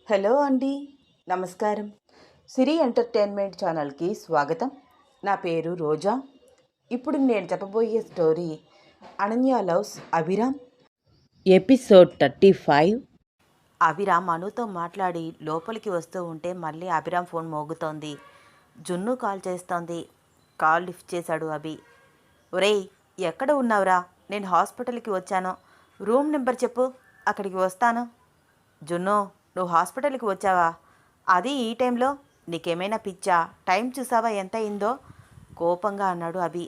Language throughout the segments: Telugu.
హలో అండి, నమస్కారం. సిరి ఎంటర్టైన్మెంట్ ఛానల్కి స్వాగతం. నా పేరు రోజా. ఇప్పుడు నేను చెప్పబోయే story Ananya loves Abhiram, episode 35. Abhiram అనుతో మాట్లాడి లోపలికి వస్తూ ఉంటే మళ్ళీ అభిరామ్ ఫోన్ మోగుతోంది. జున్ను కాల్ చేస్తోంది. కాల్ లిఫ్ట్ చేశాడు అభి. ఒరేయ్, ఎక్కడ ఉన్నావురా? నేను హాస్పిటల్కి వచ్చాను. రూమ్ నెంబర్ చెప్పు, అక్కడికి వస్తాను. జున్ను, నువ్వు హాస్పిటల్కి వచ్చావా? అది ఈ టైంలో? నీకేమైనా పిచ్చా? టైం చూసావా ఎంత అయిందో? కోపంగా అన్నాడు అభి.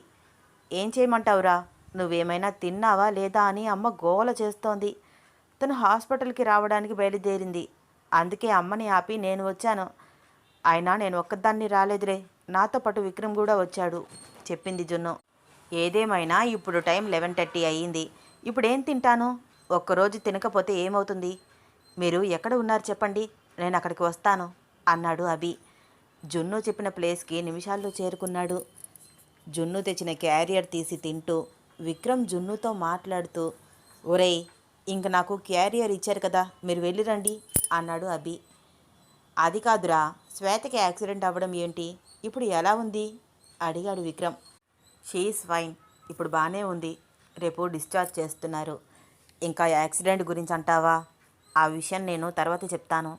ఏం చేయమంటావురా? నువ్వేమైనా తిన్నావా లేదా అని అమ్మ గోల చేస్తోంది. తను హాస్పిటల్కి రావడానికి బయలుదేరింది. అందుకే అమ్మని ఆపి నేను వచ్చాను. అయినా నేను ఒక్కదాన్ని రాలేదురే, నాతో పాటు విక్రమ్ కూడా వచ్చాడు, చెప్పింది జున్ను. ఏదేమైనా ఇప్పుడు టైం 11:30 అయ్యింది. ఇప్పుడేం తింటాను? ఒక్కరోజు తినకపోతే ఏమవుతుంది? మీరు ఎక్కడ ఉన్నారు చెప్పండి, నేను అక్కడికి వస్తాను అన్నాడు అభి. జున్ను చెప్పిన ప్లేస్కి నిమిషాల్లో చేరుకున్నాడు. జున్ను తెచ్చిన క్యారియర్ తీసి తింటూ విక్రమ్ జున్నుతో మాట్లాడుతూ, ఒరేయ్, ఇంక నాకు క్యారియర్ ఇచ్చారు కదా, మీరు వెళ్ళిరండి అన్నాడు అభి. అది కాదురా, శ్వేతకి యాక్సిడెంట్ అవ్వడం ఏంటి? ఇప్పుడు ఎలా ఉంది అడిగాడు విక్రమ్. షీఈస్ ఫైన్, ఇప్పుడు బాగానే ఉంది. రేపు డిశ్చార్జ్ చేస్తున్నారు. ఇంకా యాక్సిడెంట్ గురించి అంటావా? ఆ విషయం నేను తర్వాత చెప్తాను.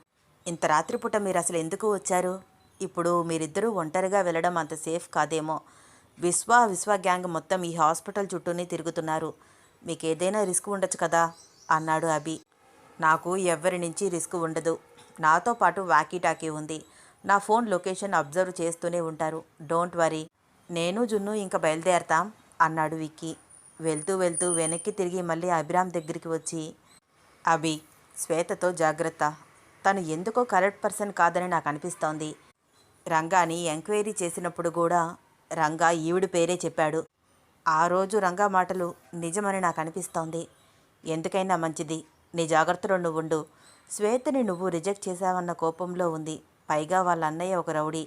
ఇంత రాత్రిపూట మీరు అసలు ఎందుకు వచ్చారు? ఇప్పుడు మీరిద్దరూ ఒంటరిగా వెళ్ళడం అంత సేఫ్ కాదేమో. విశ్వ గ్యాంగ్ మొత్తం ఈ హాస్పిటల్ చుట్టూనే తిరుగుతున్నారు. మీకు ఏదైనా రిస్క్ ఉండొచ్చు కదా అన్నాడు అభి. నాకు ఎవ్వరి నుంచి రిస్క్ ఉండదు. నాతో పాటు వాకీటాకీ ఉంది. నా ఫోన్ లొకేషన్ అబ్జర్వ్ చేస్తూనే ఉంటారు. Don't worry. నేను జున్ను ఇంకా బయలుదేరతాం అన్నాడు విక్కీ. వెళ్తూ వెళ్తూ వెనక్కి తిరిగి మళ్ళీ అభిరామ్ దగ్గరికి వచ్చి, అభి, శ్వేతతో జాగ్రత్త. తను ఎందుకో కరెక్ట్ పర్సన్ కాదని నాకు అనిపిస్తోంది. రంగాని ఎంక్వైరీ చేసినప్పుడు కూడా రంగా ఈవిడి పేరే చెప్పాడు. ఆ రోజు రంగా మాటలు నిజమని నాకు అనిపిస్తోంది. ఎందుకైనా మంచిది, నీ జాగ్రత్తలో నువ్వు ఉండు. శ్వేతని నువ్వు రిజెక్ట్ చేశావన్న కోపంలో ఉంది. పైగా వాళ్ళ అన్నయ్య ఒక రౌడీ.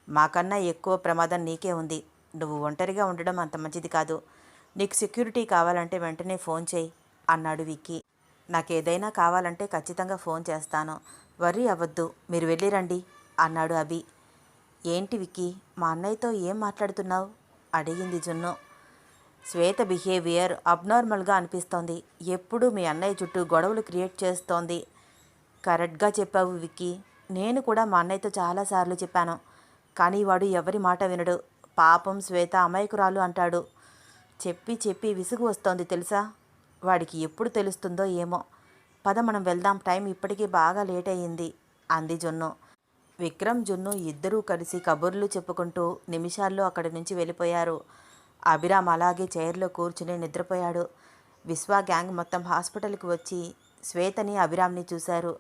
మాకన్నా ఎక్కువ ప్రమాదం నీకే ఉంది. నువ్వు ఒంటరిగా ఉండడం అంత మంచిది కాదు. నీకు సెక్యూరిటీ కావాలంటే వెంటనే ఫోన్ చేయి అన్నాడు విక్కీ. నాకేదైనా కావాలంటే ఖచ్చితంగా ఫోన్ చేస్తాను, వర్రీ అవ్వద్దు, మీరు వెళ్ళిరండి అన్నాడు అభి. ఏంటి విక్కీ, మా అన్నయ్యతో ఏం మాట్లాడుతున్నావు అడిగింది జున్ను. శ్వేత బిహేవియర్ అబ్నార్మల్గా అనిపిస్తోంది. ఎప్పుడూ మీ అన్నయ్య చుట్టూ గొడవలు క్రియేట్ చేస్తోంది. కరెక్ట్గా చెప్పావు విక్కీ. నేను కూడా మా అన్నయ్యతో చాలాసార్లు చెప్పాను, కానీ వాడు ఎవరి మాట వినడు. పాపం శ్వేత అమాయకురాలు అంటాడు. చెప్పి చెప్పి విసుగు వస్తోంది తెలుసా. వాడికి ఎప్పుడు తెలుస్తుందో ఏమో. పద మనం వెళ్దాం, టైం ఇప్పటికీ బాగా లేట్ అయ్యింది అంది జున్ను. విక్రమ్ జున్ను ఇద్దరూ కలిసి కబుర్లు చెప్పుకుంటూ నిమిషాల్లో అక్కడి నుంచి వెళ్ళిపోయారు. అభిరామ్ అలాగే చైర్లో కూర్చుని నిద్రపోయాడు. విశ్వ గ్యాంగ్ మొత్తం హాస్పిటల్కి వచ్చి శ్వేతని అభిరామ్ని చూశారు.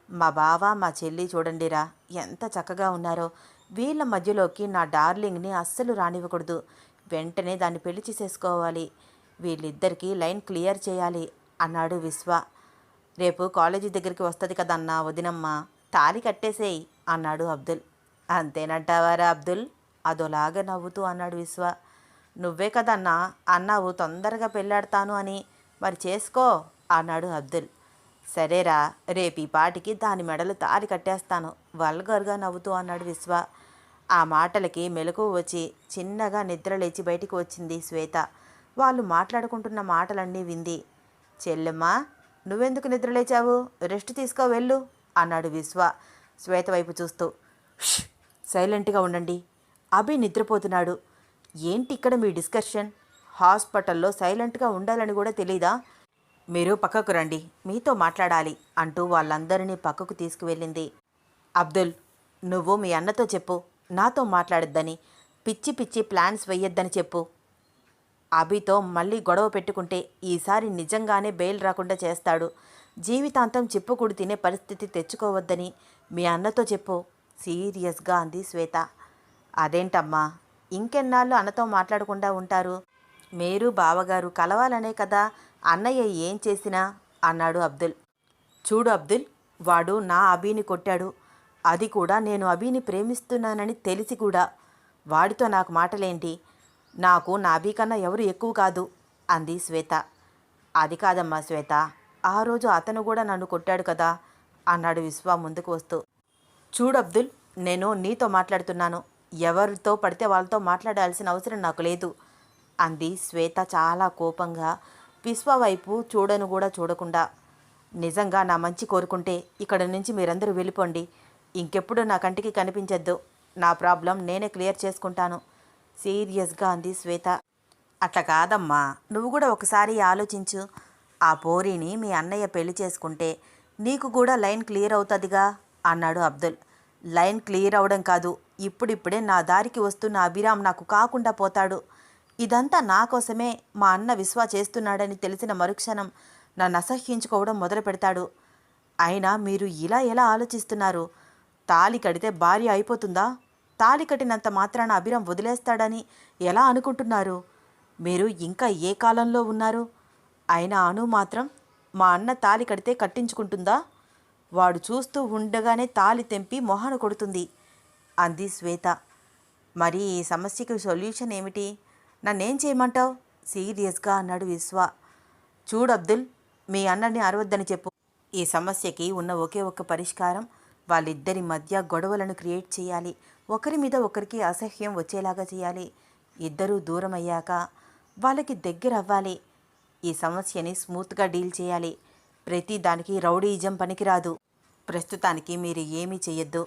మా బావ మా చెల్లి చూడండిరా ఎంత చక్కగా ఉన్నారో. వీళ్ళ మధ్యలోకి నా డార్లింగ్ని అస్సలు రానివ్వకూడదు. వెంటనే దాన్ని పెళ్లి చేసేసుకోవాలి. వీళ్ళిద్దరికీ లైన్ క్లియర్ చేయాలి అన్నాడు విశ్వ. రేపు కాలేజీ దగ్గరికి వస్తుంది కదన్నా వదినమ్మ, తాళి కట్టేసేయి అన్నాడు అబ్దుల్. అంతేనంటావారా అబ్దుల్? అదోలాగా నవ్వుతూ అన్నాడు విశ్వ. నువ్వే కదన్నా అన్నావు తొందరగా పెళ్ళాడతాను అని, మరి చేసుకో అన్నాడు అబ్దుల్. సరేరా, రేపు ఈ పాటికి దాని మెడలు తాళి కట్టేస్తాను వల్గర్గా నవ్వుతూ అన్నాడు విశ్వ. ఆ మాటలకి మెలకువ వచ్చి చిన్నగా నిద్ర లేచి బయటికి వచ్చింది శ్వేత. వాళ్ళు మాట్లాడుకుంటున్న మాటలన్నీ వింది. చెల్లెమ్మా, నువ్వెందుకు నిద్రలేచావు? రెస్ట్ తీసుకో వెళ్ళు అన్నాడు విశ్వ శ్వేత వైపు చూస్తూ. సైలెంట్గా ఉండండి, అభి నిద్రపోతున్నాడు. ఏంటి ఇక్కడ మీ డిస్కషన్? హాస్పిటల్లో సైలెంట్గా ఉండాలని కూడా తెలీదా? మీరు పక్కకు రండి, మీతో మాట్లాడాలి అంటూ వాళ్ళందరినీ పక్కకు తీసుకువెళ్ళింది. అబ్దుల్, నువ్వు మీ అన్నతో చెప్పు నాతో మాట్లాడొద్దని, పిచ్చి పిచ్చి ప్లాన్స్ వెయ్యొద్దని చెప్పు. అభితో మళ్ళీ గొడవ పెట్టుకుంటే ఈసారి నిజంగానే బెయిల్ రాకుండా చేస్తాడు. జీవితాంతం చిప్పుకుడు తినే పరిస్థితి తెచ్చుకోవద్దని మీ అన్నతో చెప్పు సీరియస్గా అంది శ్వేత. అదేంటమ్మా, ఇంకెన్నాళ్ళు అన్నతో మాట్లాడకుండా ఉంటారు? మీరు బావగారు కలవాలనే కదా అన్నయ్య ఏం చేసినా అన్నాడు అబ్దుల్. చూడు అబ్దుల్, వాడు నా అభిని కొట్టాడు. అది కూడా నేను అభిని ప్రేమిస్తున్నానని తెలిసి కూడా. వాడితో నాకు మాటలేంటి? నాకు నా అభి కన్నా ఎవరు ఎక్కువ కాదు అంది శ్వేత. అది కాదమ్మా శ్వేత, ఆ రోజు అతను కూడా నన్ను కొట్టాడు కదా అన్నాడు విశ్వ ముందుకు వస్తూ. చూడు అబ్దుల్, నేను నీతో మాట్లాడుతున్నాను. ఎవరితో పడితే వాళ్ళతో మాట్లాడాల్సిన అవసరం నాకు లేదు అంది శ్వేత చాలా కోపంగా, విశ్వ వైపు చూడను కూడా చూడకుండా. నిజంగా నా మంచి కోరుకుంటే ఇక్కడ నుంచి మీరందరూ వెళ్ళిపోండి. ఇంకెప్పుడు నా కంటికి కనిపించద్దు. నా ప్రాబ్లం నేనే క్లియర్ చేసుకుంటాను సీరియస్గా అంది శ్వేత. అట్లా కాదమ్మా, నువ్వు కూడా ఒకసారి ఆలోచించు. ఆ పోరిని మీ అన్నయ్య పెళ్లి చేసుకుంటే నీకు కూడా లైన్ క్లియర్ అవుతుందిగా అన్నాడు అబ్దుల్. లైన్ క్లియర్ అవడం కాదు, ఇప్పుడిప్పుడే నా దారికి వస్తున్న అభిరామ్ నాకు కాకుండా పోతాడు. ఇదంతా నా కోసమే మా అన్న విశ్వ చేస్తున్నాడని తెలిసిన మరుక్షణం నన్ను అసహ్యించుకోవడం మొదలు పెడతాడు. అయినా మీరు ఇలా ఎలా ఆలోచిస్తున్నారు? తాళి కడితే భార్య అయిపోతుందా? తాళి కట్టినంత మాత్రాన అభిరామ్ వదిలేస్తాడని ఎలా అనుకుంటున్నారు? మీరు ఇంకా ఏ కాలంలో ఉన్నారు? అయినా అను మాత్రం మా అన్న తాళి కడితే కట్టించుకుంటుందా? వాడు చూస్తూ ఉండగానే తాళి తెంపి మొహాన కొడుతుంది అంది శ్వేత. మరి ఈ సమస్యకి సొల్యూషన్ ఏమిటి? నన్నేం చేయమంటావు సీరియస్గా అన్నాడు విశ్వ. చూడు అబ్దుల్, మీ అన్నని అరవద్దని చెప్పు. ఈ సమస్యకి ఉన్న ఒకే ఒక్క పరిష్కారం వాళ్ళిద్దరి మధ్య గొడవలను క్రియేట్ చేయాలి. ఒకరి మీద ఒకరికి అసహ్యం వచ్చేలాగా చేయాలి. ఇద్దరూ దూరం అయ్యాక వాళ్ళకి దగ్గర అవ్వాలి. ఈ సమస్యని స్మూత్గా డీల్ చేయాలి. ప్రతి దానికి రౌడీయిజం పనికిరాదు. ప్రస్తుతానికి మీరు ఏమీ చెయ్యొద్దు,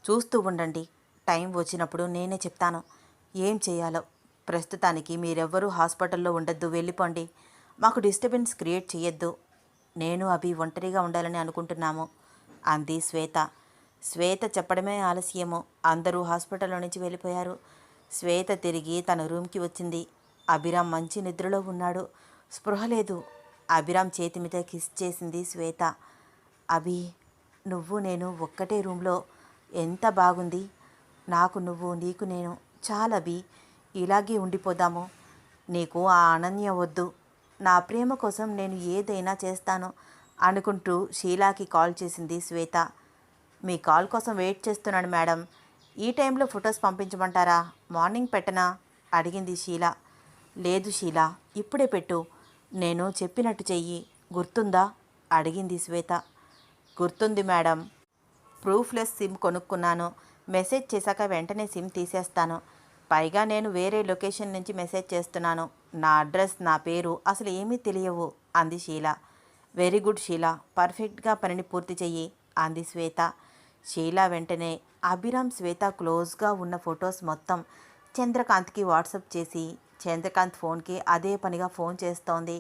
చూస్తూ ఉండండి. టైం వచ్చినప్పుడు నేనే చెప్తాను ఏం చేయాలో. ప్రస్తుతానికి మీరెవ్వరూ హాస్పిటల్లో ఉండొద్దు, వెళ్ళిపోండి. మాకు డిస్టర్బెన్స్ క్రియేట్ చేయొద్దు. నేను అభి ఒంటరిగా ఉండాలని అనుకుంటున్నాము అంది శ్వేత. శ్వేత చెప్పడమే ఆలస్యము. అందరూ హాస్పిటల్లో నుంచి వెళ్ళిపోయారు. శ్వేత తిరిగి తన రూమ్కి వచ్చింది. అభిరామ్ మంచి నిద్రలో ఉన్నాడు, స్పృహ లేదు. అభిరామ్ చేతి మీద కిస్ చేసింది శ్వేత. అభి, నువ్వు నేను ఒక్కటే రూమ్లో ఎంత బాగుంది. నాకు నువ్వు, నీకు నేను. చాలభి, ఇలాగే ఉండిపోదాము. నీకు ఆ అనన్య వద్దు. నా ప్రేమ కోసం నేను ఏదైనా చేస్తాను అనుకుంటూ షీలాకి కాల్ చేసింది శ్వేత. మీ కాల్ కోసం వెయిట్ చేస్తున్నాను మేడం. ఈ టైంలో ఫొటోస్ పంపించమంటారా? మార్నింగ్ పెట్టనా అడిగింది షీలా. లేదు షీలా, ఇప్పుడే పెట్టు. నేను చెప్పినట్టు చెయ్యి, గుర్తుందా అడిగింది శ్వేత. గుర్తుంది మేడం. ప్రూఫ్లెస్ సిమ్ కొనుక్కున్నాను. మెసేజ్ చేశాక వెంటనే సిమ్ తీసేస్తాను. పైగా నేను వేరే లొకేషన్ నుంచి మెసేజ్ చేస్తున్నాను. నా అడ్రస్, నా పేరు అసలు ఏమీ తెలియవు అంది షీలా. వెరీ గుడ్ షీలా, పర్ఫెక్ట్గా పనిని పూర్తి చెయ్యి అంది శ్వేత. షీలా వెంటనే అభిరామ్ శ్వేత క్లోజ్గా ఉన్న ఫొటోస్ మొత్తం చంద్రకాంత్కి వాట్సప్ చేసి చంద్రకాంత్ ఫోన్కి అదే పనిగా ఫోన్ చేస్తోంది.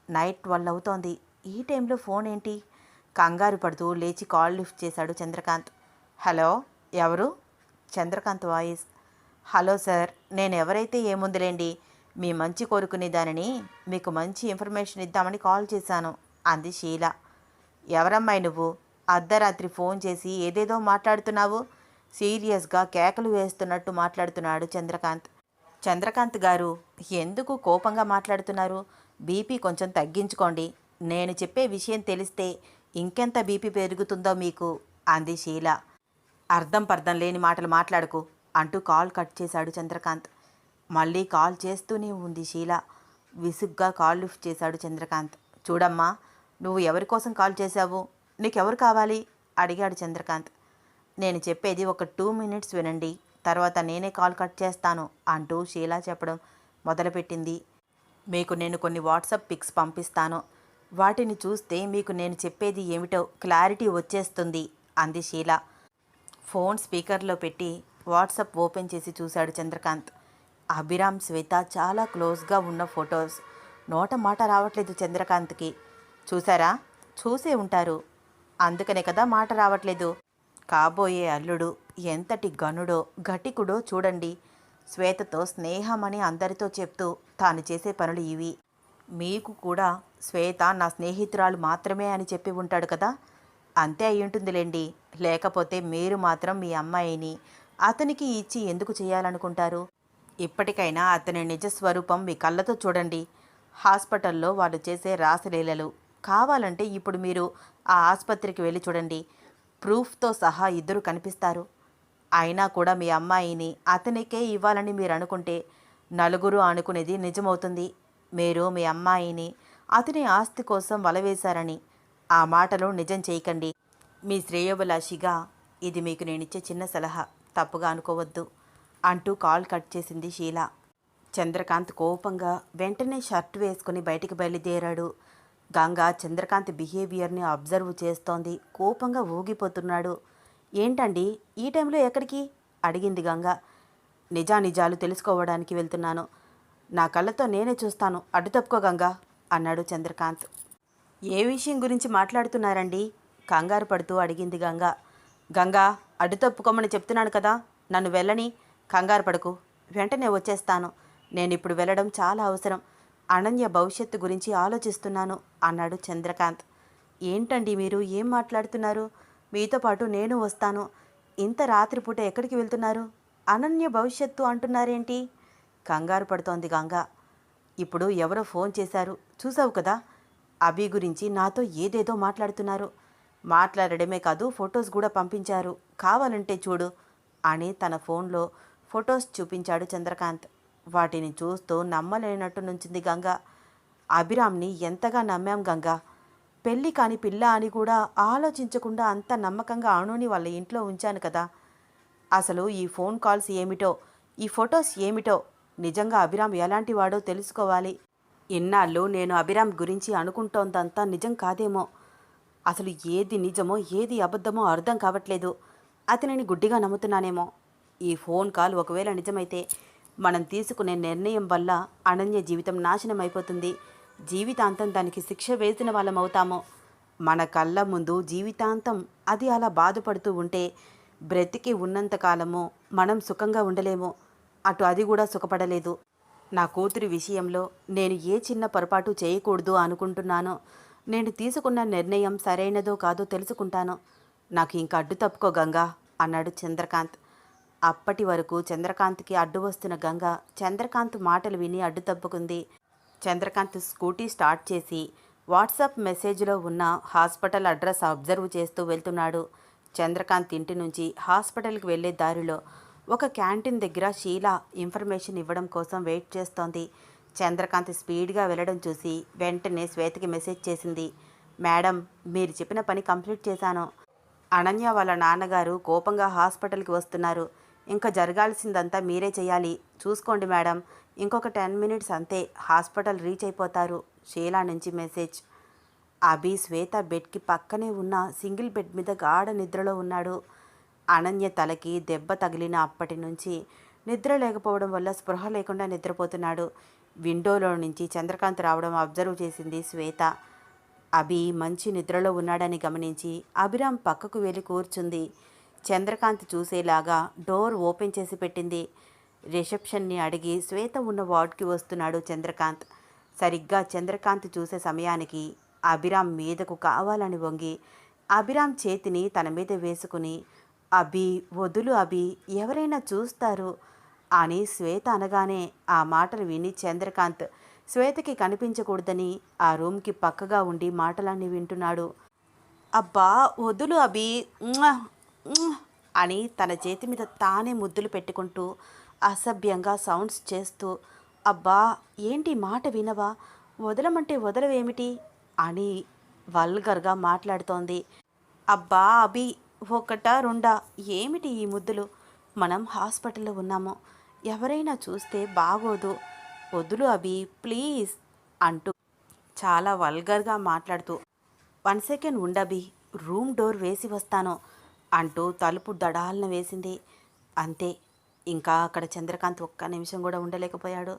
నైట్ 12 అవుతోంది. ఈ టైంలో ఫోన్ ఏంటి? కంగారు పడుతూ లేచి కాల్ లిఫ్ట్ చేశాడు చంద్రకాంత్. హలో, ఎవరు? చంద్రకాంత్ వాయిస్. హలో సార్, నేను ఎవరైతే ఏముందిలేండి, మీ మంచి కోరుకునే దానిని మీకు మంచి ఇన్ఫర్మేషన్ ఇద్దామని కాల్ చేశాను అంది షీల. ఎవరమ్మాయి నువ్వు? అర్ధరాత్రి ఫోన్ చేసి ఏదేదో మాట్లాడుతున్నావు. సీరియస్గా కేకలు వేస్తున్నట్టు మాట్లాడుతున్నాడు చంద్రకాంత్. చంద్రకాంత్ గారు, ఎందుకు కోపంగా మాట్లాడుతున్నారు? బీపీ కొంచెం తగ్గించుకోండి. నేను చెప్పే విషయం తెలిస్తే ఇంకెంత బీపీ పెరుగుతుందో మీకు అంది షీల. అర్థం పర్థం లేని మాటలు మాట్లాడకు అంటూ కాల్ కట్ చేశాడు చంద్రకాంత్. మళ్ళీ కాల్ చేస్తూనే ఉంది షీల. విసుగ్గా కాల్ లిఫ్ట్ చేశాడు చంద్రకాంత్. చూడమ్మా, నువ్వు ఎవరి కోసం కాల్ చేశావు? నీకెవరు కావాలి అడిగాడు చంద్రకాంత్. నేను చెప్పేది ఒక 2 మినిట్స్ వినండి, తర్వాత నేనే కాల్ కట్ చేస్తాను అంటూ షీలా చెప్పడం మొదలుపెట్టింది. మీకు నేను కొన్ని వాట్సాప్ పిక్స్ పంపిస్తాను. వాటిని చూస్తే మీకు నేను చెప్పేది ఏమిటో క్లారిటీ వచ్చేస్తుంది అంది షీలా. ఫోన్ స్పీకర్లో పెట్టి వాట్సాప్ ఓపెన్ చేసి చూశాడు చంద్రకాంత్. అభిరామ్ శ్వేత చాలా క్లోజ్గా ఉన్న ఫొటోస్. నోట మాట రావట్లేదు చంద్రకాంత్కి. చూసారా? చూసే ఉంటారు, అందుకనే కదా మాట రావట్లేదు. కాబోయే అల్లుడు ఎంతటి గనుడో ఘటికుడో చూడండి. శ్వేతతో స్నేహమని అందరితో చెప్తూ తాను చేసే పనులు ఇవి. మీకు కూడా శ్వేత నా స్నేహితురాలు మాత్రమే అని చెప్పి ఉంటాడు కదా, అంతే అయి ఉంటుందిలేండి. లేకపోతే మీరు మాత్రం మీ అమ్మాయిని అతనికి ఇచ్చి ఎందుకు చేయాలనుకుంటారు? ఇప్పటికైనా అతని నిజస్వరూపం మీ కళ్ళతో చూడండి. హాస్పిటల్లో వాళ్ళు చేసే రాసలీలలు. కావాలంటే ఇప్పుడు మీరు ఆ ఆసుపత్రికి వెళ్ళి చూడండి. ప్రూఫ్తో సహా ఇద్దరు కనిపిస్తారు. అయినా కూడా మీ అమ్మాయిని అతనికే ఇవ్వాలని మీరు అనుకుంటే నలుగురు అనుకునేది నిజమవుతుంది. మీరు మీ అమ్మాయిని అతని ఆస్తి కోసం వలవేశారని ఆ మాటలు నిజం చేయకండి. మీ శ్రేయోభిలాషిగా ఇది మీకు నేనిచ్చే చిన్న సలహా, తప్పుగా అనుకోవద్దు అంటూ కాల్ కట్ చేసింది షీల. చంద్రకాంత్ కోపంగా వెంటనే షర్ట్ వేసుకుని బయటికి బయలుదేరాడు. గంగ చంద్రకాంత్ బిహేవియర్ని అబ్జర్వ్ చేస్తోంది. కోపంగా ఊగిపోతున్నాడు. ఏంటండి ఈ టైంలో ఎక్కడికి అడిగింది గంగ. నిజానిజాలు తెలుసుకోవడానికి వెళ్తున్నాను. నా కళ్ళతో నేనే చూస్తాను, అడ్డు తప్పుకో గంగ అన్నాడు చంద్రకాంత్. ఏ విషయం గురించి మాట్లాడుతున్నారండి కంగారు పడుతూ అడిగింది గంగ. గంగా, అడ్డు తప్పుకోమని చెప్తున్నాను కదా, నన్ను వెళ్ళని. కంగారు పడకు, వెంటనే వచ్చేస్తాను. నేనిప్పుడు వెళ్ళడం చాలా అవసరం. అనన్య భవిష్యత్తు గురించి ఆలోచిస్తున్నాను అన్నాడు చంద్రకాంత్. ఏంటండి మీరు ఏం మాట్లాడుతున్నారు? మీతో పాటు నేను వస్తాను. ఇంత రాత్రిపూట ఎక్కడికి వెళ్తున్నారు? అనన్య భవిష్యత్తు అంటున్నారేంటి? కంగారు పడుతోంది గంగ. ఇప్పుడు ఎవరో ఫోన్ చేశారు, చూసావు కదా? అభి గురించి నాతో ఏదేదో మాట్లాడుతున్నారు. మాట్లాడడమే కాదు, ఫొటోస్ కూడా పంపించారు, కావాలంటే చూడు అని తన ఫోన్లో ఫొటోస్ చూపించాడు చంద్రకాంత్. వాటిని చూస్తూ నమ్మలేనట్టు నుంచింది గంగ. అభిరామ్ని ఎంతగా నమ్మాం గంగ. పెళ్ళి కాని పిల్ల అని కూడా ఆలోచించకుండా అంత నమ్మకంగా అణుని వాళ్ళ ఇంట్లో ఉంచాను కదా. అసలు ఈ ఫోన్ కాల్స్ ఏమిటో, ఈ ఫొటోస్ ఏమిటో, నిజంగా అభిరామ్ ఎలాంటి వాడో తెలుసుకోవాలి. ఇన్నాళ్ళు నేను అభిరామ్ గురించి అనుకుంటోందంతా నిజం కాదేమో. అసలు ఏది నిజమో ఏది అబద్ధమో అర్థం కావట్లేదు. అతనిని గుడ్డిగా నమ్ముతున్నానేమో. ఈ ఫోన్ కాల్ ఒకవేళ నిజమైతే మనం తీసుకునే నిర్ణయం వల్ల అనన్య జీవితం నాశనం అయిపోతుంది. జీవితాంతం దానికి శిక్ష వేసిన వాళ్ళం అవుతాము. మన కళ్ళ ముందు జీవితాంతం అది అలా బాధపడుతూ ఉంటే బ్రతికి ఉన్నంతకాలము మనం సుఖంగా ఉండలేము. అటు అది కూడా సుఖపడలేదు. నా కూతురి విషయంలో నేను ఏ చిన్న పొరపాటు చేయకూడదు అనుకుంటున్నానో. నేను తీసుకున్న నిర్ణయం సరైనదో కాదో తెలుసుకుంటాను. నాకు ఇంకా అడ్డు తప్పుకో గంగా అన్నాడు చంద్రకాంత్. అప్పటి వరకు చంద్రకాంత్కి అడ్డు వస్తున్న గంగ చంద్రకాంత్ మాటలు విని అడ్డు తప్పుకుంది. చంద్రకాంత్ స్కూటీ స్టార్ట్ చేసి వాట్సాప్ మెసేజ్లో ఉన్న హాస్పిటల్ అడ్రస్ అబ్జర్వ్ చేస్తూ వెళ్తున్నాడు. చంద్రకాంత్ ఇంటి నుంచి హాస్పిటల్కి వెళ్లే దారిలో ఒక క్యాంటీన్ దగ్గర షీల ఇన్ఫర్మేషన్ ఇవ్వడం కోసం వెయిట్ చేస్తోంది. చంద్రకాంత్ స్పీడ్గా వెళ్ళడం చూసి వెంటనే శ్వేతకి మెసేజ్ చేసింది. మేడం, మీరు చెప్పిన పని కంప్లీట్ చేశాను. అనన్య వాళ్ళ నాన్నగారు కోపంగా హాస్పిటల్కి వస్తున్నారు. ఇంకా జరగాల్సిందంతా మీరే చేయాలి. చూసుకోండి మేడం, ఇంకొక 10 మినిట్స్ అంతే హాస్పిటల్ రీచ్ అయిపోతారు. షీలా నుంచి మెసేజ్. అభి శ్వేత బెడ్కి పక్కనే ఉన్న సింగిల్ బెడ్ మీద గాఢ నిద్రలో ఉన్నాడు. అనన్య తలకి దెబ్బ తగిలిన అప్పటి నుంచి నిద్ర లేకపోవడం వల్ల స్పృహ లేకుండా నిద్రపోతున్నాడు. విండోలో నుంచి చంద్రకాంత్ రావడం అబ్జర్వ్ చేసింది శ్వేత. అభి మంచి నిద్రలో ఉన్నాడని గమనించి అభిరామ్ పక్కకు వెళ్ళి కూర్చుంది. చంద్రకాంత్ చూసేలాగా డోర్ ఓపెన్ చేసి పెట్టింది. రిసెప్షన్ని అడిగి శ్వేత ఉన్న వార్డ్కి వస్తున్నాడు చంద్రకాంత్. సరిగ్గా చంద్రకాంత్ చూసే సమయానికి అభిరామ్ మీదకు కావాలని వంగి అభిరామ్ చేతిని తన మీద వేసుకుని, అభి వదులు అభి, ఎవరైనా చూస్తారు అని శ్వేత అనగానే ఆ మాటలు విని చంద్రకాంత్ శ్వేతకి కనిపించకూడదని ఆ రూమ్కి పక్కగా ఉండి మాటలన్నీ వింటున్నాడు. అబ్బా వదులు అభి అని తన చేతి మీద తానే ముద్దులు పెట్టుకుంటూ అసభ్యంగా సౌండ్స్ చేస్తూ, అబ్బా ఏంటి మాట వినవా, వదలమంటే వదలవేమిటి అని వల్గర్గా మాట్లాడుతోంది. అబ్బా అభి, ఒకటా రెండా, ఏమిటి ఈ ముద్దులు? మనం హాస్పిటల్లో ఉన్నాము, ఎవరైనా చూస్తే బాగోదు, వదులు అభి ప్లీజ్ అంటూ చాలా వల్గర్గా మాట్లాడుతూ, 1 సెకండ్ ఉండబి, రూమ్ డోర్ వేసి వస్తాను అంటూ తలుపు దడాలన వేసింది. అంతే, ఇంకా అక్కడ చంద్రకాంత్ ఒక్క నిమిషం కూడా ఉండలేకపోయాడు.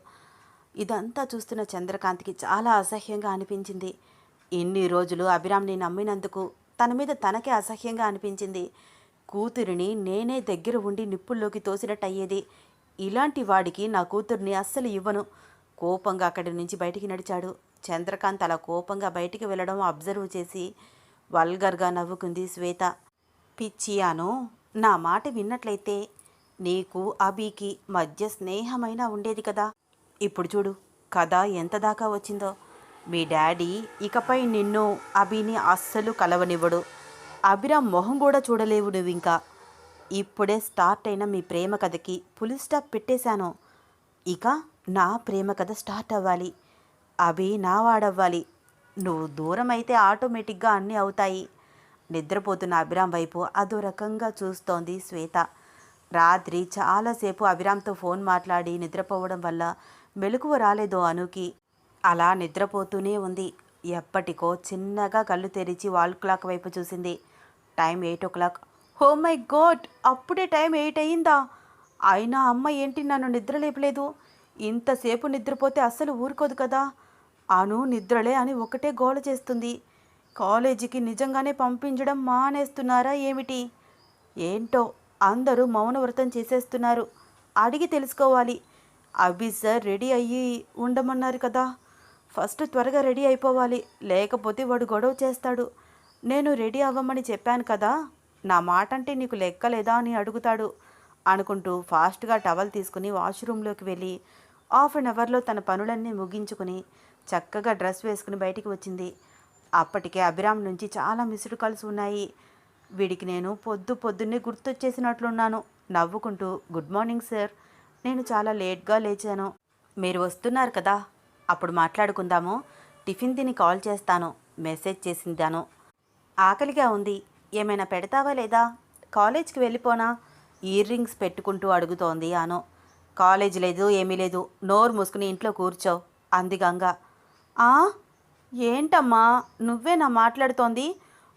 ఇదంతా చూస్తున్న చంద్రకాంత్కి చాలా అసహ్యంగా అనిపించింది. ఇన్ని రోజులు అభిరామ్ని నమ్మినందుకు తన మీద తనకే అసహ్యంగా అనిపించింది. కూతురిని నేనే దగ్గర ఉండి నిప్పుల్లోకి తోసినట్టు అయ్యేది. ఇలాంటి వాడికి నా కూతుర్ని అస్సలు ఇవ్వను. కోపంగా అక్కడి నుంచి బయటికి నడిచాడు. చంద్రకాంత్ అలా కోపంగా బయటికి వెళ్ళడం అబ్జర్వ్ చేసి వల్గర్గా నవ్వుకుంది శ్వేత. పిచ్చియాను, నా మాట విన్నట్లయితే నీకు అభికి మధ్య స్నేహమైనా ఉండేది కదా. ఇప్పుడు చూడు కథ ఎంత దాకా వచ్చిందో. మీ డాడీ ఇకపై నిన్ను అభిని అస్సలు కలవనివ్వడు. అభిరామ్ మొహం కూడా చూడలేవు నువ్వింకా. ఇప్పుడే స్టార్ట్ అయిన మీ ప్రేమ కథకి ఫుల్ స్టాప్ పెట్టేశాను. ఇక నా ప్రేమ కథ స్టార్ట్ అవ్వాలి. అభి నా వాడవ్వాలి. నువ్వు దూరం అయితే ఆటోమేటిక్గా అన్నీ అవుతాయి. నిద్రపోతున్న అభిరామ్ వైపు అదో రకంగా చూస్తోంది శ్వేత. రాత్రి చాలాసేపు అభిరామ్తో ఫోన్ మాట్లాడి నిద్రపోవడం వల్ల మెలకువ రాలేదో అనుకి. అలా నిద్రపోతూనే ఉంది. ఎప్పటికో చిన్నగా కళ్ళు తెరిచి వాల్ క్లాక్ వైపు చూసింది. Time 8 o'clock. Oh my god, అప్పుడే టైం 8 అయిందా? అయినా అమ్మ ఏంటి నన్ను నిద్ర లేపలేదు? ఇంతసేపు నిద్రపోతే అస్సలు ఊరుకోదు కదా. అను నిద్రలే అని ఒకటే గోల చేస్తుంది. కాలేజీకి నిజంగానే పంపించడం మానేస్తున్నారా ఏమిటి? ఏంటో అందరూ మౌనవ్రతం చేసేస్తున్నారు. అడిగి తెలుసుకోవాలి. అభి సార్ రెడీ అయ్యి ఉండమన్నారు కదా. ఫస్ట్ త్వరగా రెడీ అయిపోవాలి, లేకపోతే వాడు గొడవ చేస్తాడు. నేను రెడీ అవ్వమని చెప్పాను కదా, నా మాట అంటే నీకు లెక్కలేదా అని అడుగుతాడు అనుకుంటూ ఫాస్ట్గా టవల్ తీసుకుని వాష్రూమ్లోకి వెళ్ళి 1/2 అవర్లో తన పనులన్నీ ముగించుకుని చక్కగా డ్రెస్ వేసుకుని బయటికి వచ్చింది. అప్పటికే అభిరామ్ నుంచి చాలా మిస్డ్ కాల్స్ ఉన్నాయి. వీడికి నేను పొద్దున్నే గుర్తొచ్చేసినట్లున్నాను. నవ్వుకుంటూ, గుడ్ మార్నింగ్ సార్, నేను చాలా లేట్గా లేచాను. మీరు వస్తున్నారు కదా, అప్పుడు మాట్లాడుకుందాము. టిఫిన్ తిని కాల్ చేస్తాను, మెసేజ్ చేసిందాను. ఆకలిగా ఉంది, ఏమైనా పెడతావా లేదా? కాలేజ్కి వెళ్ళిపోనా? ఇయర్ రింగ్స్ పెట్టుకుంటూ అడుగుతోంది అను. కాలేజ్ లేదు, ఏమీ లేదు, నోరు మూసుకుని ఇంట్లో కూర్చో అంది గంగ. ఏంటమ్మా నువ్వేనా మాట్లాడుతోంది?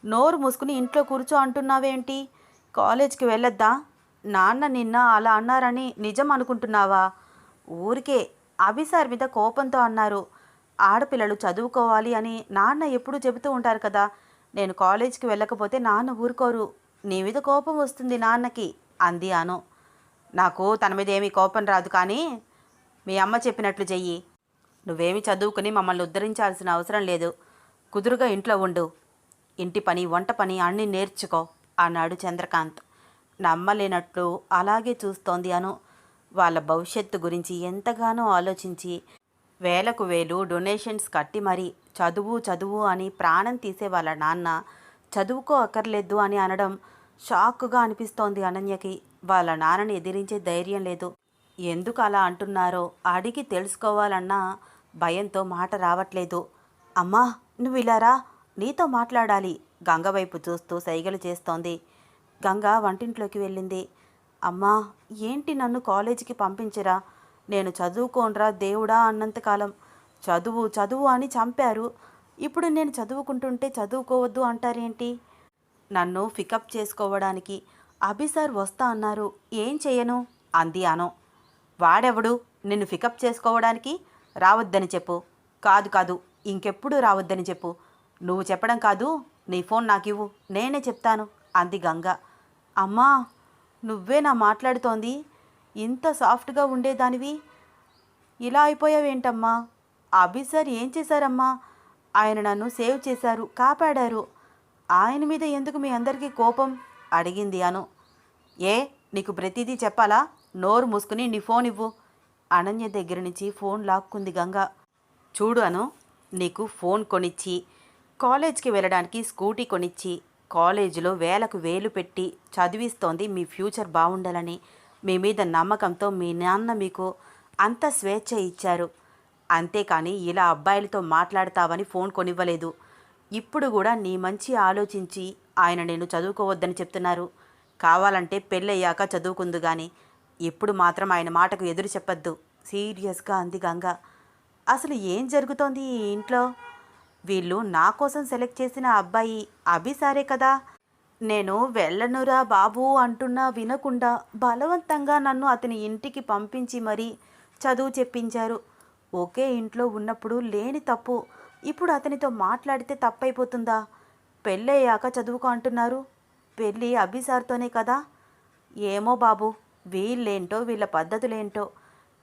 నోరు మూసుకుని ఇంట్లో కూర్చో అంటున్నావేంటి? కాలేజ్కి వెళ్ళొద్దా? నాన్న నిన్న అలా అన్నారని నిజం అనుకుంటున్నావా? ఊరికే అభిసార్ మీద కోపంతో అన్నారు. ఆడపిల్లలు చదువుకోవాలి అని నాన్న ఎప్పుడూ చెబుతూ ఉంటారు కదా. నేను కాలేజ్కి వెళ్ళకపోతే నాన్న ఊరుకోరు. నీ మీద కోపం వస్తుంది నాన్నకి అంది అను. నాకు తన మీద ఏమీ కోపం రాదు, కానీ మీ అమ్మ చెప్పినట్లు చెయ్యి. నువ్వేమి చదువుకుని మమ్మల్ని ఉద్ధరించాల్సిన అవసరం లేదు. కుదురుగా ఇంట్లో ఉండు. ఇంటి పని, వంట పని అన్నీ నేర్చుకో అన్నాడు చంద్రకాంత్. నమ్మలేనట్లు అలాగే చూస్తోంది అను. వాళ్ళ భవిష్యత్తు గురించి ఎంతగానో ఆలోచించి వేలకు వేలు డొనేషన్స్ కట్టి మరీ చదువు అని ప్రాణం తీసే వాళ్ళ నాన్న చదువుకో అక్కర్లేదు అని అనడం షాక్గా అనిపిస్తోంది అనన్యకి. వాళ్ళ నాన్నని ఎదిరించే ధైర్యం లేదు. ఎందుకు అలా అంటున్నారో అడిగి తెలుసుకోవాలన్నా భయంతో మాట రావట్లేదు. అమ్మా నువ్వు ఇలారా, నీతో మాట్లాడాలి గంగ వైపు చూస్తూ సైగలు చేస్తోంది. గంగ వంటింట్లోకి వెళ్ళింది. అమ్మా ఏంటి నన్ను కాలేజీకి పంపించరా? నేను చదువుకోనరా దేవుడా అన్నంతకాలం చదువు అని చంపారు. ఇప్పుడు నేను చదువుకుంటుంటే చదువుకోవద్దు అంటారేంటి? నన్ను పికప్ చేసుకోవడానికి అభిసార్ వస్తా అన్నారు, ఏం చేయను అంది అను. వాడెవడు నిన్ను పికప్ చేసుకోవడానికి? రావద్దని చెప్పు. కాదు ఇంకెప్పుడు రావద్దని చెప్పు. నువ్వు చెప్పడం కాదు, నీ ఫోన్ నాకివ్వు, నేనే చెప్తాను అంది గంగ. అమ్మా నువ్వేనా మాట్లాడుతోంది? ఇంత సాఫ్ట్గా ఉండేదానివి ఇలా అయిపోయావేంటమ్మా? అభిసార్ ఏం చేశారమ్మా? ఆయన నన్ను సేవ్ చేశారు, కాపాడారు. ఆయన మీద ఎందుకు మీ అందరికీ కోపం అడిగింది అను. నీకు ప్రతిదీ చెప్పాలా? నోరు మూసుకుని నీ ఫోన్ ఇవ్వు. అనన్య దగ్గర నుంచి ఫోన్ లాక్కుంది గంగ. చూడు అను, నీకు ఫోన్ కొనిచ్చి, కాలేజ్కి వెళ్ళడానికి స్కూటీ కొనిచ్చి, కాలేజీలో వేలకు వేలు పెట్టి చదివిస్తోంది మీ ఫ్యూచర్ బాగుండాలని. మీ మీద నమ్మకంతో మీ నాన్న మీకు అంత స్వేచ్ఛ ఇచ్చారు. అంతేకాని ఇలా అబ్బాయిలతో మాట్లాడతావని ఫోన్ కొనివ్వలేదు. ఇప్పుడు కూడా నీ మంచి ఆలోచించి ఆయన నేను చదువుకోవద్దని చెప్తున్నారు. కావాలంటే పెళ్ళయ్యాక చదువుకుందు కానీ ఇప్పుడు మాత్రం ఆయన మాటకు ఎదురు చెప్పొద్దు సీరియస్గా అంది గంగ. అసలు ఏం జరుగుతోంది ఈ ఇంట్లో? వీళ్ళు నా కోసం సెలెక్ట్ చేసిన అబ్బాయి అభిసారే కదా. నేను వెళ్ళనురా బాబు అంటున్నా వినకుండా బలవంతంగా నన్ను అతని ఇంటికి పంపించి మరీ చదువు చెప్పించారు. ఒకే ఇంట్లో ఉన్నప్పుడు లేని తప్పు ఇప్పుడు అతనితో మాట్లాడితే తప్పైపోతుందా? పెళ్ళయ్యాక చదువుకో అంటున్నారు. పెళ్ళి అభిసార్తోనే కదా. ఏమో బాబు, వీళ్ళేంటో వీళ్ళ పద్ధతులేంటో.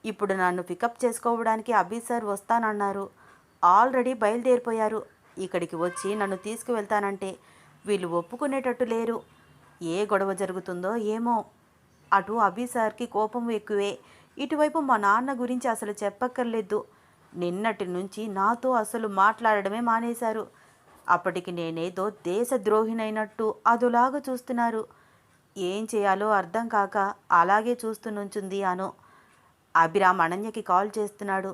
ఇప్పుడు నన్ను పికప్ చేసుకోవడానికి అభిసార్ వస్తానన్నారు. ఆల్రెడీ బయలుదేరిపోయారు. ఇక్కడికి వచ్చి నన్ను తీసుకువెళ్తానంటే వీళ్ళు ఒప్పుకునేటట్టు లేరు. ఏ గొడవ జరుగుతుందో ఏమో. అటు అభిసార్కి కోపం ఎక్కువే, ఇటువైపు మా నాన్న గురించి అసలు చెప్పక్కర్లేదు. నిన్నటి నుంచి నాతో అసలు మాట్లాడడమే మానేశారు. అప్పటికి నేనేదో దేశద్రోహినైనట్టు అదులాగా చూస్తున్నారు. ఏం చేయాలో అర్థం కాక అలాగే చూస్తూ నుంచుంది అను. అభిరామ్ అనన్యకి కాల్ చేస్తున్నాడు.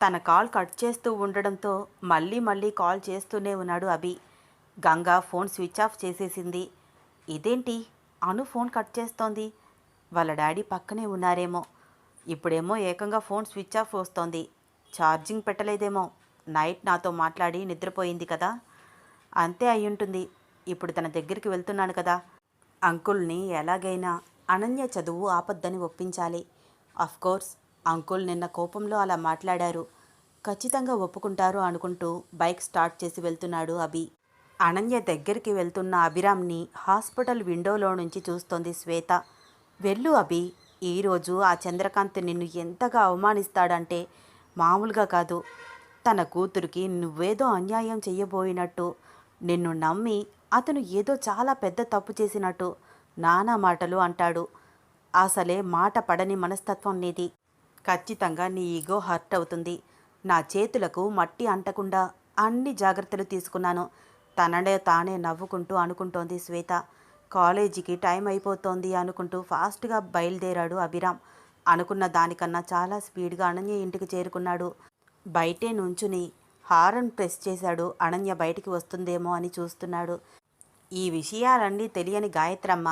తన కాల్ కట్ చేస్తూ ఉండడంతో మళ్ళీ కాల్ చేస్తూనే ఉన్నాడు అభి. గంగా ఫోన్ స్విచ్ ఆఫ్ చేసేసింది. ఇదేంటి అను ఫోన్ కట్ చేస్తోంది? వాళ్ళ డాడీ పక్కనే ఉన్నారేమో. ఇప్పుడేమో ఏకంగా ఫోన్ స్విచ్ ఆఫ్ వస్తోంది. ఛార్జింగ్ పెట్టలేదేమో. నైట్ నాతో మాట్లాడి నిద్రపోయింది కదా. అంతే అయ్యుంటుంది. ఇప్పుడు తన దగ్గరికి వెళ్తున్నాను కదా. అంకుల్ని ఎలాగైనా అనన్య చదువు ఆపొద్దని ఒప్పించాలి. అఫ్కోర్స్ అంకుల్ నిన్న కోపంలో అలా మాట్లాడారు. ఖచ్చితంగా ఒప్పుకుంటారు అనుకుంటూ బైక్ స్టార్ట్ చేసి వెళ్తున్నాడు అభి. అనన్య దగ్గరికి వెళ్తున్న అభిరామ్ని హాస్పిటల్ విండోలో నుంచి చూస్తోంది శ్వేత. వెళ్ళు అభి, ఈరోజు ఆ చంద్రకాంత్ నిన్ను ఎంతగా అవమానిస్తాడంటే మామూలుగా కాదు. తన కూతురికి నువ్వేదో అన్యాయం చెయ్యబోయినట్టు, నిన్ను నమ్మి అతను ఏదో చాలా పెద్ద తప్పు చేసినట్టు నానా మాటలు అంటాడు. అసలే మాట పడని మనస్తత్వం నీది. ఖచ్చితంగా నీ ఈగో హర్ట్ అవుతుంది. నా చేతులకు మట్టి అంటకుండా అన్ని జాగ్రత్తలు తీసుకున్నాను. తననే తానే నవ్వుకుంటూ అనుకుంటోంది శ్వేత. కాలేజీకి టైం అయిపోతోంది అనుకుంటూ ఫాస్ట్గా బయలుదేరాడు అభిరామ్. అనుకున్న దానికన్నా చాలా స్పీడ్గా అనన్య ఇంటికి చేరుకున్నాడు. బయటే నుంచుని హారన్ ప్రెస్ చేశాడు. అనన్య బయటికి వస్తుందేమో అని చూస్తున్నాడు. ఈ విషయాలన్నీ తెలియని గాయత్రమ్మ,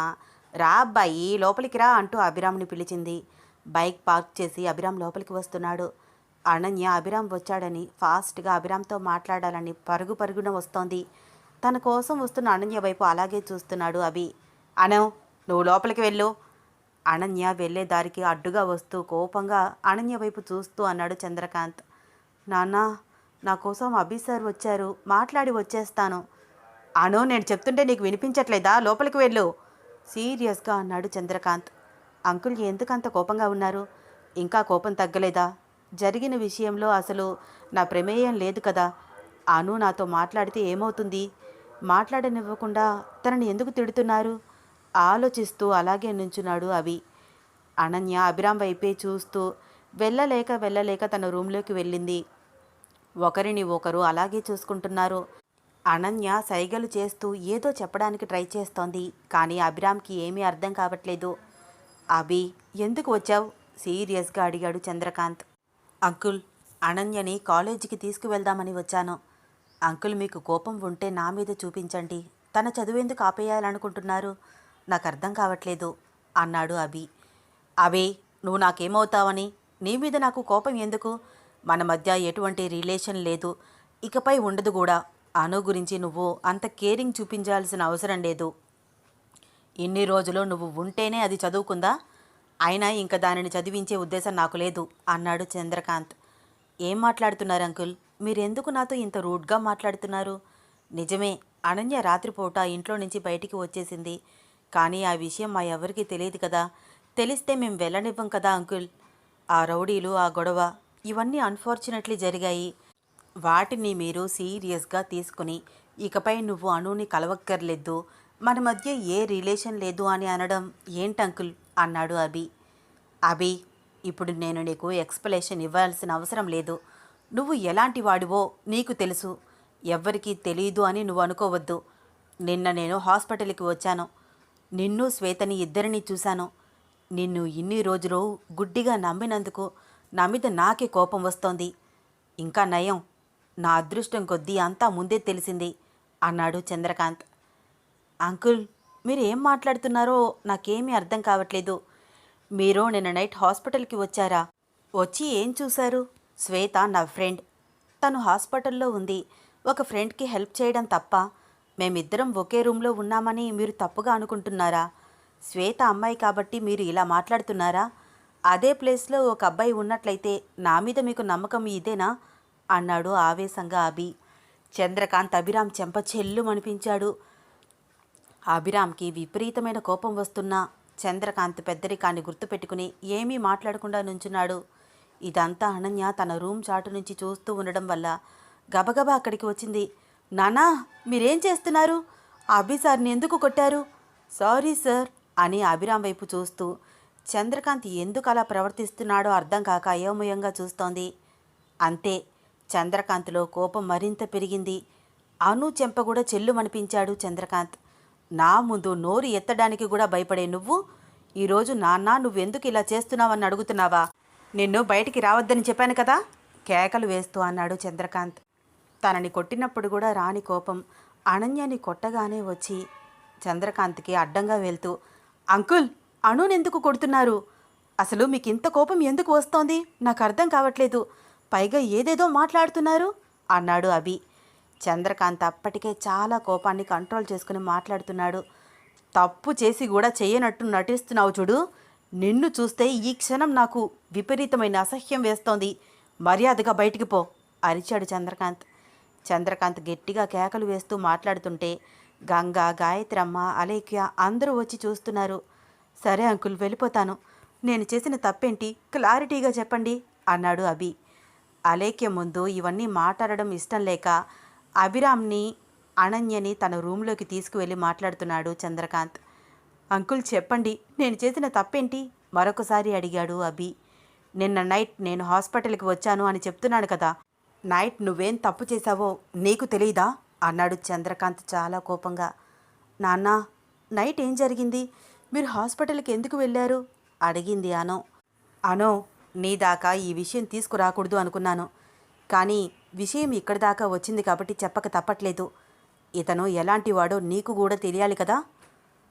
రా అబ్బాయి లోపలికి రా అంటూ అభిరామ్ని పిలిచింది. బైక్ పార్క్ చేసి అభిరామ్ లోపలికి వస్తున్నాడు. అనన్య అభిరామ్ వచ్చాడని ఫాస్ట్గా అభిరామ్తో మాట్లాడాలని పరుగు పరుగున వస్తోంది. తన కోసం వస్తున్న అనన్య వైపు అలాగే చూస్తున్నాడు అభి. అనో, నువ్వు లోపలికి వెళ్ళు. అనన్య వెళ్ళే దారికి అడ్డుగా వస్తూ కోపంగా అనన్య వైపు చూస్తూ అన్నాడు చంద్రకాంత్. నాన్నా, నా కోసం అభి సార్ వచ్చారు, మాట్లాడి వచ్చేస్తాను. అను, నేను చెప్తుంటే నీకు వినిపించట్లేదా? లోపలికి వెళ్ళు సీరియస్గా అన్నాడు చంద్రకాంత్. అంకుల్ ఎందుకంత కోపంగా ఉన్నారు? ఇంకా కోపం తగ్గలేదా? జరిగిన విషయంలో అసలు నా ప్రమేయం లేదు కదా. అను నాతో మాట్లాడితే ఏమవుతుంది? మాట్లాడనివ్వకుండా తనని ఎందుకు తిడుతున్నారు? ఆలోచిస్తూ అలాగే నుంచున్నాడు అభి. అనన్య అభిరామ్ వైపే చూస్తూ వెళ్ళలేక తన రూమ్లోకి వెళ్ళింది. ఒకరిని ఒకరు అలాగే చూసుకుంటున్నారు. అనన్య సైగలు చేస్తూ ఏదో చెప్పడానికి ట్రై చేస్తోంది. కానీ అభిరామ్కి ఏమీ అర్థం కావట్లేదు. అభి, ఎందుకు వచ్చావు? సీరియస్గా అడిగాడు చంద్రకాంత్. అంకుల్, అనన్యని కాలేజీకి తీసుకువెళ్దామని వచ్చాను. అంకుల్, మీకు కోపం ఉంటే నా మీద చూపించండి. తన చదువెందుకు ఆపేయాలనుకుంటున్నారు? నాకు అర్థం కావట్లేదు అన్నాడు అభి. అభి, నువ్వు నాకేమవుతావని? నీ మీద నాకు కోపం ఎందుకు? మన మధ్య ఎటువంటి రిలేషన్ లేదు, ఇకపై ఉండదు కూడా. అను గురించి నువ్వు అంత కేరింగ్ చూపించాల్సిన అవసరం లేదు. ఇన్ని రోజులు నువ్వు ఉంటేనే అది చదువుకుందా? అయినా ఇంకా దానిని చదివించే ఉద్దేశం నాకు లేదు అన్నాడు చంద్రకాంత్. ఏం మాట్లాడుతున్నారు అంకుల్? మీరెందుకు నాతో ఇంత రూడ్గా మాట్లాడుతున్నారు? నిజమే, అనన్య రాత్రిపూట ఇంట్లో నుంచి బయటికి వచ్చేసింది. కానీ ఆ విషయం మా ఎవరికీ తెలియదు కదా. తెలిస్తే మేము వెళ్ళనివ్వం కదా అంకుల్. ఆ రౌడీలు, ఆ గొడవ, ఇవన్నీ అన్ఫార్చునేట్లీ జరిగాయి. వాటిని మీరు సీరియస్గా తీసుకుని ఇకపై నువ్వు అనుని కలవక్కర్లేదు, మన మధ్య ఏ రిలేషన్ లేదు అని అనడం ఏంటంకుల్ అన్నాడు అభి. అభి, ఇప్పుడు నేను నీకు ఎక్స్ప్లెనేషన్ ఇవ్వాల్సిన అవసరం లేదు. నువ్వు ఎలాంటి వాడివో నీకు తెలుసు. ఎవ్వరికీ తెలీదు అని నువ్వు అనుకోవద్దు. నిన్న నేను హాస్పిటల్కి వచ్చాను. నిన్ను శ్వేతని ఇద్దరిని చూశాను. నిన్ను ఇన్ని రోజులు గుడ్డిగా నమ్మినందుకు నా మీద నాకే కోపం వస్తోంది. ఇంకా నయం, నా అదృష్టం కొద్దీ అంతా ముందే తెలిసింది అన్నాడు చంద్రకాంత్. అంకుల్, మీరు ఏం మాట్లాడుతున్నారో నాకేమీ అర్థం కావట్లేదు. మీరు నిన్న నైట్ హాస్పిటల్కి వచ్చారా? వచ్చి ఏం చూశారు? శ్వేత నా ఫ్రెండ్. తను హాస్పిటల్లో ఉంది. ఒక ఫ్రెండ్కి హెల్ప్ చేయడం తప్ప మేమిద్దరం ఒకే రూమ్లో ఉన్నామని మీరు తప్పుగా అనుకుంటున్నారా? శ్వేత అమ్మాయి కాబట్టి మీరు ఇలా మాట్లాడుతున్నారా? అదే ప్లేస్లో ఒక అబ్బాయి ఉన్నట్లయితే నా మీద మీకు నమ్మకం ఇదేనా అన్నాడు ఆవేశంగా అభి. చంద్రకాంత్ అభిరామ్ చెంప చెల్లుమనిపించాడు. అభిరామ్కి విపరీతమైన కోపం వస్తున్నా చంద్రకాంత్ పెద్దరికాన్ని గుర్తుపెట్టుకుని ఏమీ మాట్లాడకుండా నుంచున్నాడు. ఇదంతా అనన్య తన రూమ్ చాటు నుంచి చూస్తూ ఉండడం వల్ల గబగబా అక్కడికి వచ్చింది. నానా, మీరేం చేస్తున్నారు? అభి సార్ని ఎందుకు కొట్టారు? సారీ సార్ అని అభిరామ్ వైపు చూస్తూ చంద్రకాంత్ ఎందుకు అలా ప్రవర్తిస్తున్నాడో అర్థం కాక అయోమయంగా చూస్తోంది. అంతే, చంద్రకాంత్లో కోపం మరింత పెరిగింది. అను చెంప కూడా చెల్లుమనిపించాడు చంద్రకాంత్. నా ముందు నోరు ఎత్తడానికి కూడా భయపడే నువ్వు ఈరోజు నాన్న నువ్వెందుకు ఇలా చేస్తున్నావని అడుగుతున్నావా? నిన్ను బయటికి రావద్దని చెప్పాను కదా కేకలు వేస్తూ అన్నాడు చంద్రకాంత్. తనని కొట్టినప్పుడు కూడా రాని కోపం అనన్యని కొట్టగానే వచ్చి చంద్రకాంత్కి అడ్డంగా వెళ్తూ, అంకుల్, అణునెందుకు కొడుతున్నారు? అసలు మీకు ఇంత కోపం ఎందుకు వస్తోంది? నాకు అర్థం కావట్లేదు. పైగా ఏదేదో మాట్లాడుతున్నారు అన్నాడు అభి. చంద్రకాంత్ అప్పటికే చాలా కోపాన్ని కంట్రోల్ చేసుకుని మాట్లాడుతున్నాడు. తప్పు చేసి కూడా చేయనట్టు నటిస్తున్నావు చూడు. నిన్ను చూస్తే ఈ క్షణం నాకు విపరీతమైన అసహ్యం వేస్తోంది. మర్యాదగా బయటికి పో అరిచాడు చంద్రకాంత్. చంద్రకాంత్ గట్టిగా కేకలు వేస్తూ మాట్లాడుతుంటే గంగ, గాయత్రమ్మ, అలేఖ్య అందరూ వచ్చి చూస్తున్నారు. సరే అంకుల్, వెళ్ళిపోతాను. నేను చేసిన తప్పేంటి క్లారిటీగా చెప్పండి అన్నాడు అభి. అలేఖ్య ముందు ఇవన్నీ మాట్లాడడం ఇష్టం లేక అభిరామ్ని, అనన్యని తన రూమ్లోకి తీసుకువెళ్ళి మాట్లాడుతున్నాడు చంద్రకాంత్. అంకుల్ చెప్పండి, నేను చేసిన తప్పేంటి మరొకసారి అడిగాడు అభి. నిన్న నైట్ నేను హాస్పిటల్కి వచ్చాను అని చెప్తున్నాను కదా. నైట్ నువ్వేం తప్పు చేశావో నీకు తెలీదా అన్నాడు చంద్రకాంత్ చాలా కోపంగా. నాన్న, నైట్ ఏం జరిగింది? మీరు హాస్పిటల్కి ఎందుకు వెళ్ళారు అడిగింది అనో, నీ దాకా ఈ విషయం తీసుకురాకూడదు అనుకున్నాను. కానీ విషయం ఇక్కడి దాకా వచ్చింది కాబట్టి చెప్పక తప్పట్లేదు. ఇతను ఎలాంటి వాడో నీకు కూడా తెలియాలి కదా.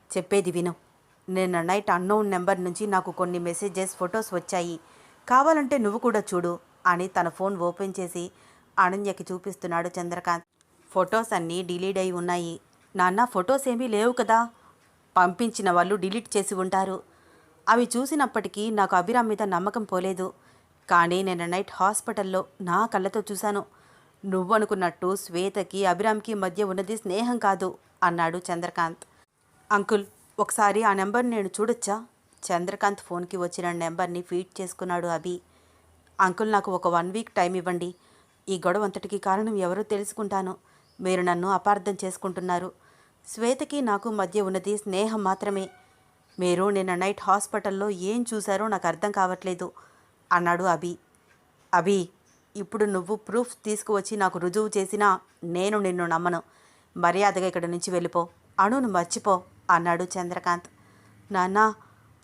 చెప్పేది విను. నిన్న నైట్ అన్నోన్ నెంబర్ నుంచి నాకు కొన్ని మెసేజెస్, ఫొటోస్ వచ్చాయి. కావాలంటే నువ్వు కూడా చూడు అని తన ఫోన్ ఓపెన్ చేసి అనన్యకి చూపిస్తున్నాడు చంద్రకాంత్. ఫొటోస్ అన్నీ డిలీట్ అయి ఉన్నాయి. నాన్న, ఫొటోస్ ఏమీ లేవు కదా. పంపించిన వాళ్ళు డిలీట్ చేసి ఉంటారు. అవి చూసినప్పటికీ నాకు అభిరామ్ మీద నమ్మకం పోలేదు. కానీ నిన్న నైట్ హాస్పిటల్లో నా కళ్ళతో చూశాను. నువ్వనుకున్నట్టు శ్వేతకి, అభిరామ్కి మధ్య ఉన్నది స్నేహం కాదు అన్నాడు చంద్రకాంత్. అంకుల్, ఒకసారి ఆ నెంబర్ నేను చూడొచ్చా? చంద్రకాంత్ ఫోన్కి వచ్చిన నెంబర్ని ఫీడ్ చేసుకున్నాడు అభి. అంకుల్, నాకు ఒక 1 వీక్ టైం ఇవ్వండి. ఈ గొడవ అంతటికి కారణం ఎవరో తెలుసుకుంటాను. మీరు నన్ను అపార్థం చేసుకుంటున్నారు. శ్వేతకి నాకు మధ్య ఉన్నది స్నేహం మాత్రమే. మీరు నిన్న నైట్ హాస్పిటల్లో ఏం చూశారో నాకు అర్థం కావట్లేదు అన్నాడు అభి. అభి, ఇప్పుడు నువ్వు ప్రూఫ్ తీసుకువచ్చి నాకు రుజువు చేసినా నేను నిన్ను నమ్మను. మర్యాదగా ఇక్కడి నుంచి వెళ్ళిపో, అణును మర్చిపో అన్నాడు చంద్రకాంత్. నాన్న,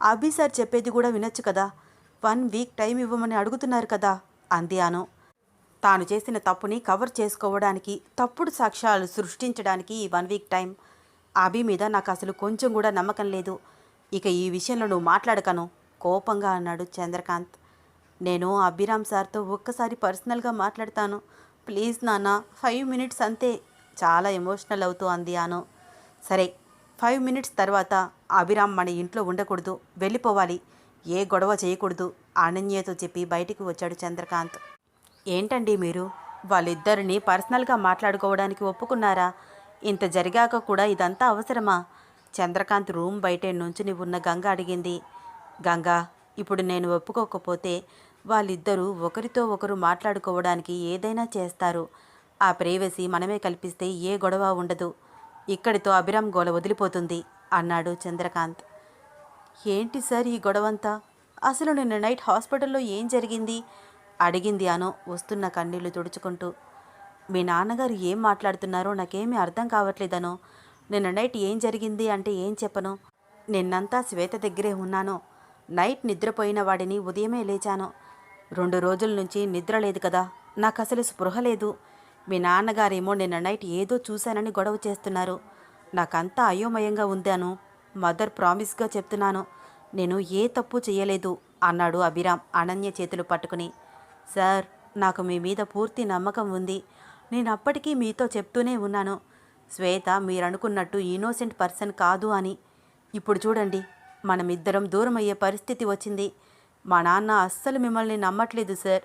అభి సార్ చెప్పేది కూడా వినొచ్చు కదా. 1 వీక్ టైం ఇవ్వమని అడుగుతున్నారు కదా అంది అను. తాను చేసిన తప్పుని కవర్ చేసుకోవడానికి, తప్పుడు సాక్ష్యాలు సృష్టించడానికి ఈ 1 వీక్ టైం. అభి మీద నాకు అసలు కొంచెం కూడా నమ్మకం లేదు. ఇక ఈ విషయంలో నువ్వు మాట్లాడకను కోపంగా అన్నాడు చంద్రకాంత్. నేను అభిరామ్ సార్తో ఒక్కసారి పర్సనల్గా మాట్లాడతాను. ప్లీజ్ నాన్న, 5 మినిట్స్ అంతే. చాలా ఎమోషనల్ అవుతూ అంది అను. సరే, 5 మినిట్స్ తర్వాత అభిరామ్ మన ఇంట్లో ఉండకూడదు, వెళ్ళిపోవాలి. ఏ గొడవ చేయకూడదు అనన్యతో చెప్పి బయటికి వచ్చాడు చంద్రకాంత్. ఏంటండి మీరు? వాళ్ళిద్దరిని పర్సనల్గా మాట్లాడుకోవడానికి ఒప్పుకున్నారా? ఇంత జరిగాక కూడా ఇదంతా అవసరమా? చంద్రకాంత్ రూమ్ బయటే నుంచుని ఉన్న గంగ అడిగింది. గంగా, ఇప్పుడు నేను ఒప్పుకోకపోతే వాళ్ళిద్దరూ ఒకరితో ఒకరు మాట్లాడుకోవడానికి ఏదైనా చేస్తారు. ఆ ప్రైవసీ మనమే కల్పిస్తే ఏ గొడవ ఉండదు. ఇక్కడితో అభిరామ్ గోల వదిలిపోతుంది అన్నాడు చంద్రకాంత్. ఏంటి సార్ ఈ గొడవంతా? అసలు నిన్న నైట్ హాస్పిటల్లో ఏం జరిగింది అడిగింది అను వస్తున్న కన్నీళ్లు తుడుచుకుంటూ. మీ నాన్నగారు ఏం మాట్లాడుతున్నారో నాకేమీ అర్థం కావట్లేదను. నిన్న నైట్ ఏం జరిగింది అంటే ఏం చెప్పను. నిన్నంతా శ్వేత దగ్గరే ఉన్నాను. నైట్ నిద్రపోయిన వాడిని ఉదయమే లేచాను. 2 రోజుల నుంచి నిద్ర లేదు కదా, నాకు అసలు స్పృహ లేదు. మీ నాన్నగారేమో నిన్న నైట్ ఏదో చూశానని గొడవ చేస్తున్నారు. నాకంతా అయోమయంగా ఉందాను. మదర్ ప్రామిస్గా చెప్తున్నాను, నేను ఏ తప్పు చేయలేదు అన్నాడు అభిరామ్ అనన్య చేతులు పట్టుకుని. సార్, నాకు మీ మీద పూర్తి నమ్మకం ఉంది. నేను అప్పటికీ మీతో చెప్తూనే ఉన్నాను, శ్వేత మీరనుకున్నట్టు ఇన్నోసెంట్ పర్సన్ కాదు అని. ఇప్పుడు చూడండి, మనమిద్దరం దూరం అయ్యే పరిస్థితి వచ్చింది. మా నాన్న అస్సలు మిమ్మల్ని నమ్మట్లేదు సార్.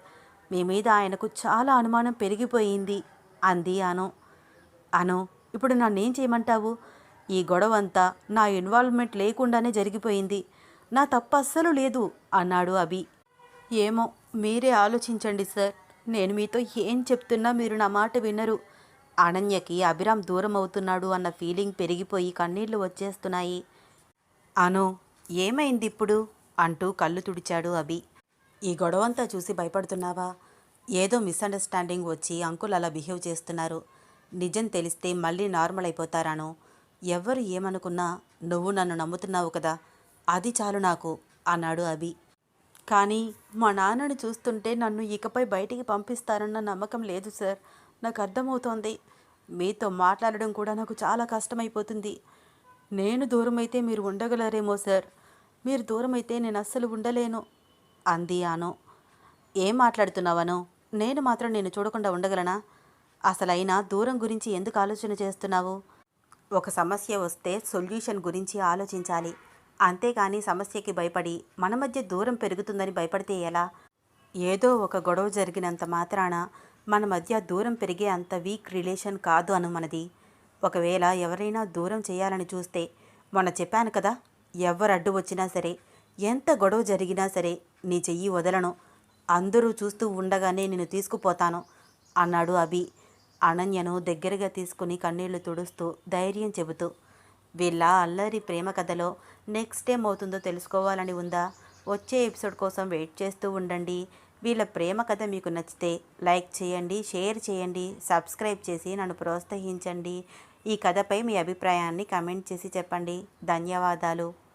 మీ మీద ఆయనకు చాలా అనుమానం పెరిగిపోయింది అంది అను. ఇప్పుడు నన్నేం చేయమంటావు? ఈ గొడవంతా నా ఇన్వాల్వ్మెంట్ లేకుండానే జరిగిపోయింది. నా తప్పు అస్సలు లేదు అన్నాడు అభి. ఏమో, మీరే ఆలోచించండి సార్. నేను మీతో ఏం చెప్తున్నా మీరు నా మాట వినరు. అనన్యకి అభిరామ్ దూరం అవుతున్నాడు అన్న ఫీలింగ్ పెరిగిపోయి కన్నీళ్లు వచ్చేస్తున్నాయి. అను, ఏమైంది ఇప్పుడు అంటూ కళ్ళు తుడిచాడు అభి. ఈ గొడవంతా చూసి భయపడుతున్నావా? ఏదో మిస్అండర్స్టాండింగ్ వచ్చి అంకుల్ అలా బిహేవ్ చేస్తున్నారు. నిజం తెలిస్తే మళ్ళీ నార్మల్ అయిపోతారాను. ఎవ్వరు ఏమనుకున్నా నువ్వు నన్ను నమ్ముతున్నావు కదా, అది చాలు నాకు అన్నాడు అభి. కానీ మా నాన్నని చూస్తుంటే నన్ను ఇకపై బయటికి పంపిస్తారన్న నమ్మకం లేదు సార్. నాకు అర్థమవుతోంది. మీతో మాట్లాడడం కూడా నాకు చాలా కష్టమైపోతుంది. నేను దూరమైతే మీరు ఉండగలరేమో సార్. మీరు దూరమైతే నేను అస్సలు ఉండలేను అంది అను. ఏం మాట్లాడుతున్నావను? నేను మాత్రం నేను చూడకుండా ఉండగలనా? అసలైనా దూరం గురించి ఎందుకు ఆలోచన చేస్తున్నావు? ఒక సమస్య వస్తే సొల్యూషన్ గురించి ఆలోచించాలి. అంతేకాని సమస్యకి భయపడి మన మధ్య దూరం పెరుగుతుందని భయపడితే ఎలా? ఏదో ఒక గొడవ జరిగినంత మాత్రాన మన మధ్య దూరం పెరిగే అంత వీక్ రిలేషన్ కాదు అను మనది. ఒకవేళ ఎవరైనా దూరం చేయాలని చూస్తే మొన్న చెప్పాను కదా, ఎవరు అడ్డు వచ్చినా సరే, ఎంత గొడవ జరిగినా సరే నీ చెయ్యి వదలను, అందరూ చూస్తూ ఉండగానే నేను తీసుకుపోతాను అన్నాడు అభి అనన్యను దగ్గరగా తీసుకుని కన్నీళ్లు తుడుస్తూ ధైర్యం చెబుతూ. వీళ్ళ అల్లరి ప్రేమ కథలో నెక్స్ట్ ఏమవుతుందో తెలుసుకోవాలని ఉందా? వచ్చే ఎపిసోడ్ కోసం వెయిట్ చేస్తూ ఉండండి. వీళ్ళ ప్రేమ కథ మీకు నచ్చితే లైక్ చేయండి, షేర్ చేయండి, సబ్స్క్రైబ్ చేసి నన్ను ప్రోత్సహించండి. ఈ కథపై మీ అభిప్రాయాన్ని కమెంట్ చేసి చెప్పండి. ధన్యవాదాలు.